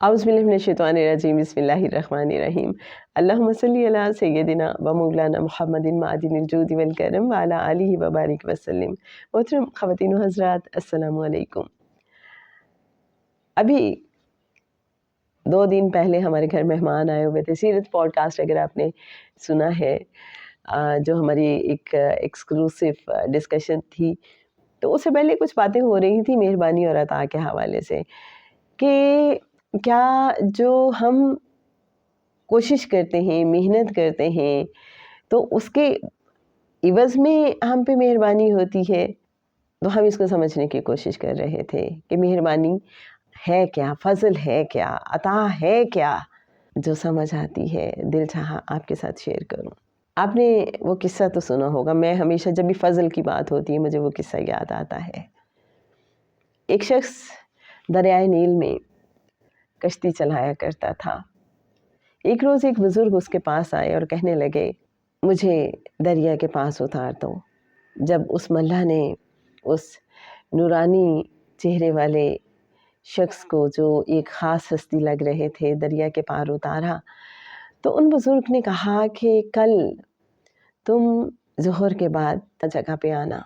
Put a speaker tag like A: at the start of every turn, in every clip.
A: اعوذ باللہ من الشیطان الرجیم، بسم اللہ الرحمن الرحیم۔ اللہم صلی علی سیدنا و مولانا محمد معدن الجود والکرم وعلی آلہ وبارک وسلم۔ محترم خواتین و حضرات، السلام علیکم۔ ابھی 2 دن پہلے ہمارے گھر مہمان آئے ہوئے تھے۔ سیرت پوڈ کاسٹ اگر آپ نے سنا ہے، جو ہماری ایک ایکسکلوسیو ڈسکشن تھی، تو اس سے پہلے کچھ باتیں ہو رہی تھیں مہربانی اور عطا کے حوالے سے، کہ کیا جو ہم کوشش کرتے ہیں، محنت کرتے ہیں، تو اس کے عوض میں ہم پہ مہربانی ہوتی ہے؟ تو ہم اس کو سمجھنے کی کوشش کر رہے تھے کہ مہربانی ہے کیا، فضل ہے کیا، عطا ہے کیا۔ جو سمجھ آتی ہے دل چاہا آپ کے ساتھ شیئر کروں۔ آپ نے وہ قصہ تو سنا ہوگا، میں ہمیشہ جب بھی فضل کی بات ہوتی ہے مجھے وہ قصہ یاد آتا ہے۔ ایک شخص دریائے نیل میں کشتی چلایا کرتا تھا۔ ایک روز ایک بزرگ اس کے پاس آئے اور کہنے لگے، مجھے دریا کے پاس اتار دو۔ جب اس ملہ نے اس نورانی چہرے والے شخص کو، جو ایک خاص ہستی لگ رہے تھے، دریا کے پار اتارا، تو ان بزرگ نے کہا کہ کل تم ظہر کے بعد جگہ پہ آنا،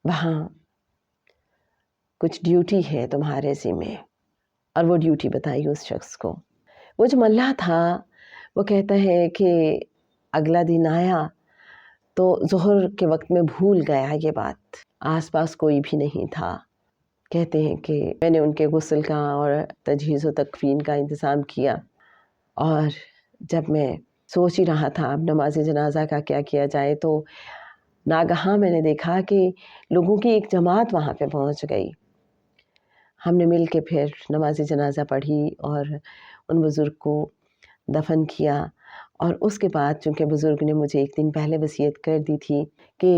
A: وہاں کچھ ڈیوٹی ہے تمہارے ذمہ۔ اور وہ ڈیوٹی بتائی اس شخص کو۔ وہ جو ملہ تھا وہ کہتا ہے کہ اگلا دن آیا تو ظہر کے وقت میں بھول گیا یہ بات، آس پاس کوئی بھی نہیں تھا۔ کہتے ہیں کہ میں نے ان کے غسل کا اور تجہیز و تکفین کا انتظام کیا، اور جب میں سوچ ہی رہا تھا اب نماز جنازہ کا کیا کیا جائے، تو ناگہاں میں نے دیکھا کہ لوگوں کی ایک جماعت وہاں پہ پہنچ گئی۔ ہم نے مل کے پھر نماز جنازہ پڑھی اور ان بزرگ کو دفن کیا۔ اور اس کے بعد چونکہ بزرگ نے مجھے ایک دن پہلے وصیت کر دی تھی کہ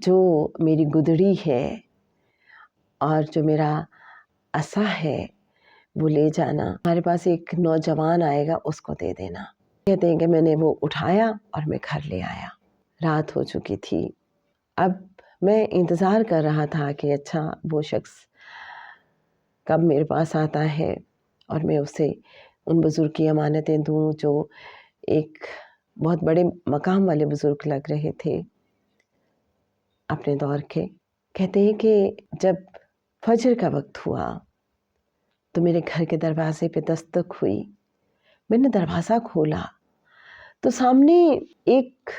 A: جو میری گدڑی ہے اور جو میرا عصا ہے وہ لے جانا، ہمارے پاس ایک نوجوان آئے گا اس کو دے دینا۔ کہتے ہیں کہ میں نے وہ اٹھایا اور میں گھر لے آیا۔ رات ہو چکی تھی۔ اب میں انتظار کر رہا تھا کہ اچھا وہ شخص کب میرے پاس آتا ہے اور میں اسے ان بزرگ کی امانتیں دوں، جو ایک بہت بڑے مقام والے بزرگ لگ رہے تھے اپنے دور کے۔ کہتے ہیں کہ جب فجر کا وقت ہوا تو میرے گھر کے دروازے پہ دستک ہوئی۔ میں نے دروازہ کھولا تو سامنے ایک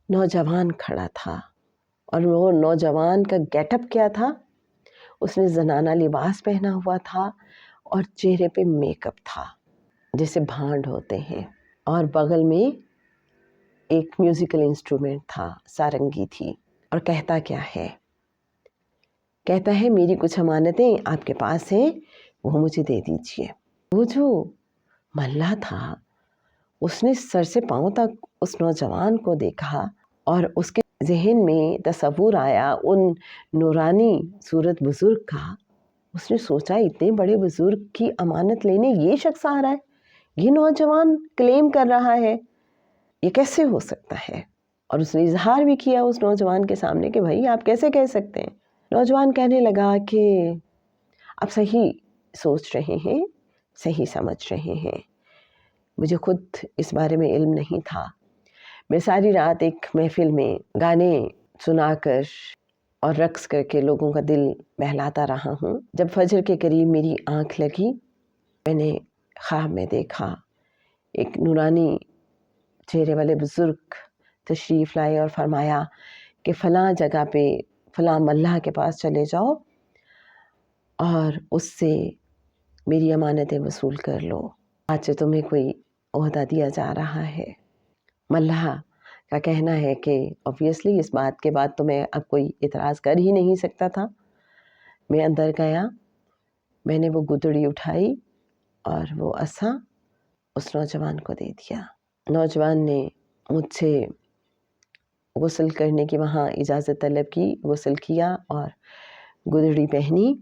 A: نوجوان کھڑا تھا، اور وہ نوجوان کا گیٹ اپ کیا تھا؟ اس نے زنانہ لباس پہنا ہوا تھا اور چہرے پہ میک اپ تھا جیسے بھانڈ ہوتے ہیں، اور بغل میں ایک میوزیکل انسٹرومنٹ تھا، سارنگی تھی۔ اور کہتا کیا ہے؟ کہتا ہے میری کچھ امانتیں آپ کے پاس ہیں، وہ مجھے دے دیجئے۔ وہ جو ملہ تھا اس نے سر سے پاؤں تک اس نوجوان کو دیکھا، اور اس کے ذہن میں تصور آیا ان نورانی صورت بزرگ کا۔ اس نے سوچا اتنے بڑے بزرگ کی امانت لینے یہ شخص آ رہا ہے، یہ نوجوان کلیم کر رہا ہے، یہ کیسے ہو سکتا ہے؟ اور اس نے اظہار بھی کیا اس نوجوان کے سامنے کہ بھائی آپ کیسے کہہ سکتے ہیں؟ نوجوان کہنے لگا کہ آپ صحیح سوچ رہے ہیں، صحیح سمجھ رہے ہیں، مجھے خود اس بارے میں علم نہیں تھا۔ میں ساری رات ایک محفل میں گانے سنا کر اور رقص کر کے لوگوں کا دل بہلاتا رہا ہوں۔ جب فجر کے قریب میری آنکھ لگی، میں نے خواب میں دیکھا ایک نورانی چہرے والے بزرگ تشریف لائے اور فرمایا کہ فلاں جگہ پہ فلاں ملہ کے پاس چلے جاؤ اور اس سے میری امانتیں وصول کر لو، آج سے تمہیں کوئی عہدہ دیا جا رہا ہے۔ ملہ کا کہنا ہے کہ obviously اس بات کے بعد تو میں اب کوئی اعتراض کر ہی نہیں سکتا تھا۔ میں اندر گیا، میں نے وہ گدڑی اٹھائی اور وہ عصا اس نوجوان کو دے دیا۔ نوجوان نے مجھ سے غسل کرنے کی وہاں اجازت طلب کی، غسل کیا اور گدڑی پہنی۔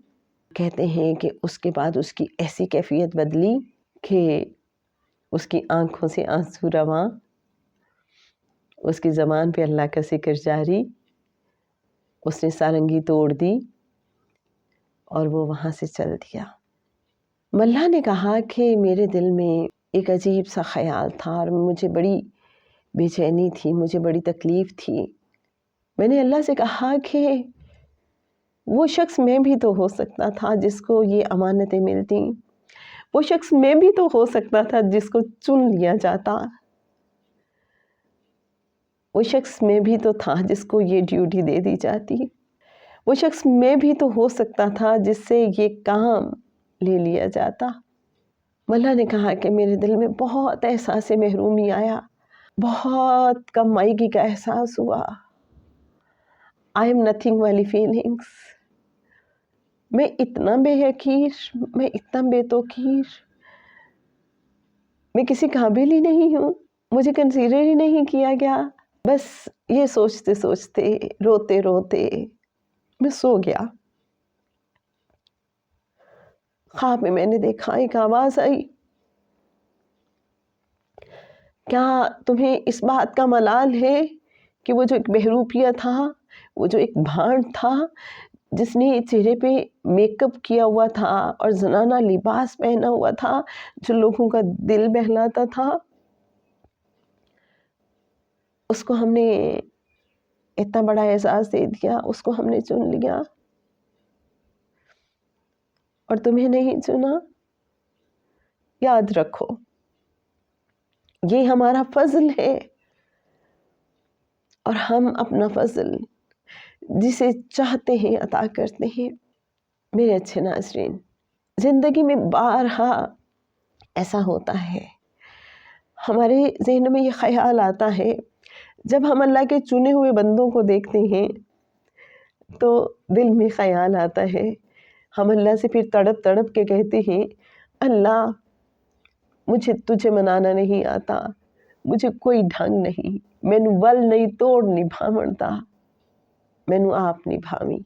A: کہتے ہیں کہ اس کے بعد اس کی ایسی کیفیت بدلی کہ اس کی آنکھوں سے آنسو رواں، اس کی زبان پہ اللہ کا ذکر جاری، اس نے سارنگی توڑ دی اور وہ وہاں سے چل دیا۔ ملا نے کہا کہ میرے دل میں ایک عجیب سا خیال تھا اور مجھے بڑی بے چینی تھی، مجھے بڑی تکلیف تھی۔ میں نے اللہ سے کہا کہ وہ شخص میں بھی تو ہو سکتا تھا جس کو یہ امانتیں ملتی، وہ شخص میں بھی تو ہو سکتا تھا جس کو چن لیا جاتا، وہ شخص میں بھی تو تھا جس کو یہ ڈیوٹی دے دی جاتی، وہ شخص میں بھی تو ہو سکتا تھا جس سے یہ کام لے لیا جاتا۔ ملا نے کہا کہ میرے دل میں بہت احساس محرومی آیا، بہت کم مائیگی کا احساس ہوا، آئی ایم نتھنگ والی فیلنگس، میں اتنا بے حقیر، میں اتنا بے توقیر، میں کسی قابل ہی نہیں ہوں، مجھے کنسیڈر ہی نہیں کیا گیا۔ بس یہ سوچتے سوچتے، روتے روتے میں سو گیا۔ خواب میں میں نے دیکھا ایک آواز آئی، کیا تمہیں اس بات کا ملال ہے کہ وہ جو ایک بہروپیہ تھا، وہ جو ایک بھانڈ تھا جس نے چہرے پہ میک اپ کیا ہوا تھا اور زنانہ لباس پہنا ہوا تھا جو لوگوں کا دل بہلاتا تھا، اس کو ہم نے اتنا بڑا اعزاز دے دیا، اس کو ہم نے چن لیا اور تمہیں نہیں چنا؟ یاد رکھو یہ ہمارا فضل ہے اور ہم اپنا فضل جسے چاہتے ہیں عطا کرتے ہیں۔ میرے اچھے ناظرین، زندگی میں بارہا ایسا ہوتا ہے، ہمارے ذہن میں یہ خیال آتا ہے جب ہم اللہ کے چنے ہوئے بندوں کو دیکھتے ہیں تو دل میں خیال آتا ہے، ہم اللہ سے پھر تڑپ تڑپ کے کہتے ہیں، اللہ مجھے تجھے منانا نہیں آتا، مجھے کوئی ڈھنگ نہیں، مینو ول نہیں توڑ نبھا منتا، مینو آپ نبھاویں۔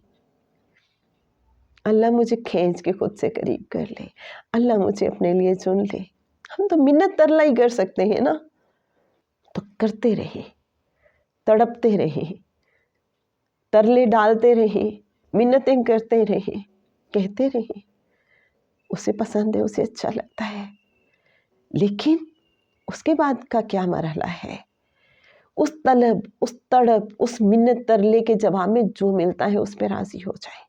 A: اللہ مجھے کھینچ کے خود سے قریب کر لے، اللہ مجھے اپنے لیے چن لے۔ ہم تو منت ترلا ہی کر سکتے ہیں نا، تو کرتے رہیں، تڑپتے رہیں، ترلے ڈالتے رہیں، منتیں کرتے رہیں، کہتے رہیں، اسے پسند ہے، اسے اچھا لگتا ہے۔ لیکن اس کے بعد کا کیا مرحلہ ہے؟ اس طلب، اس تڑپ، اس منت ترلے کے جواب میں جو ملتا ہے اس پہ راضی ہو جائے،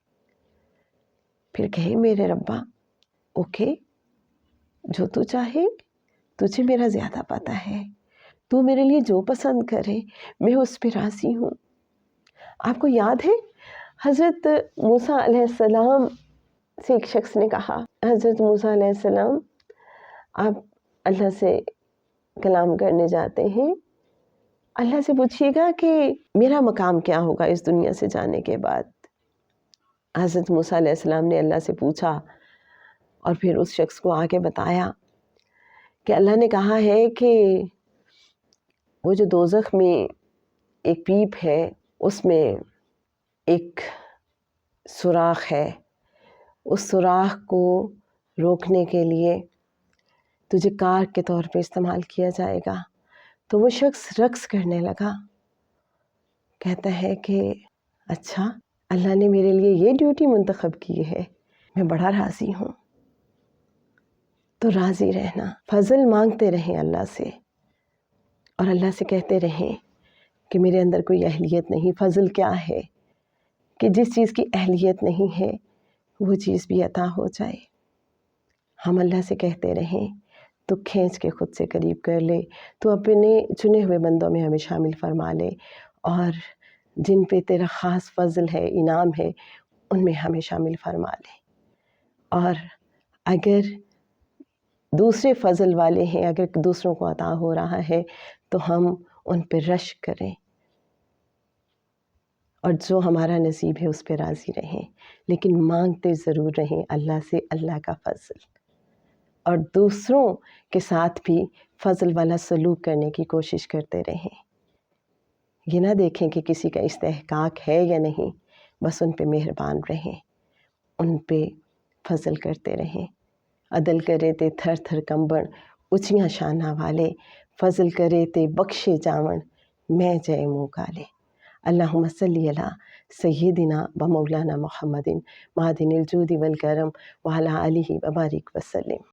A: پھر کہے میرے ربا اوکے، جو تو چاہے، تجھے میرا زیادہ پتہ ہے، تو میرے لیے جو پسند کرے میں اس پہ راضی ہوں۔ آپ کو یاد ہے حضرت موسیٰ علیہ السلام سے ایک شخص نے کہا، حضرت موسیٰ علیہ السلام آپ اللہ سے کلام کرنے جاتے ہیں، اللہ سے پوچھیے گا کہ میرا مقام کیا ہوگا اس دنیا سے جانے کے بعد۔ حضرت موسیٰ علیہ السلام نے اللہ سے پوچھا اور پھر اس شخص کو آگے بتایا کہ اللہ نے کہا ہے کہ وہ جو دوزخ میں ایک پیپ ہے، اس میں ایک سوراخ ہے، اس سوراخ کو روکنے کے لیے تجھے کار کے طور پہ استعمال کیا جائے گا۔ تو وہ شخص رقص کرنے لگا، کہتا ہے کہ اچھا اللہ نے میرے لیے یہ ڈیوٹی منتخب کی ہے، میں بڑا راضی ہوں۔ تو راضی رہنا، فضل مانگتے رہیں اللہ سے اور اللہ سے کہتے رہیں کہ میرے اندر کوئی اہلیت نہیں۔ فضل کیا ہے کہ جس چیز کی اہلیت نہیں ہے وہ چیز بھی عطا ہو جائے۔ ہم اللہ سے کہتے رہیں تو کھینچ کے خود سے قریب کر لے، تو اپنے چنے ہوئے بندوں میں ہمیں شامل فرما لے، اور جن پہ تیرا خاص فضل ہے، انعام ہے، ان میں ہمیں شامل فرما لے۔ اور اگر دوسرے فضل والے ہیں، اگر دوسروں کو عطا ہو رہا ہے تو ہم ان پہ رشک کریں، اور جو ہمارا نصیب ہے اس پہ راضی رہیں، لیکن مانگتے ضرور رہیں اللہ سے اللہ کا فضل، اور دوسروں کے ساتھ بھی فضل والا سلوک کرنے کی کوشش کرتے رہیں۔ یہ نہ دیکھیں کہ کسی کا استحقاق ہے یا نہیں، بس ان پہ مہربان رہیں، ان پہ فضل کرتے رہیں۔ عدل کرے تے تھر تھر کمبن، اچیاں شانہ والے، فضل کرے تے بخشے جاون، میں جے منہ کالے۔ اللہم صلی علی سیدنا و مولانا محمد معدن الجود والکرم وعلی آلہ وبارک وسلم.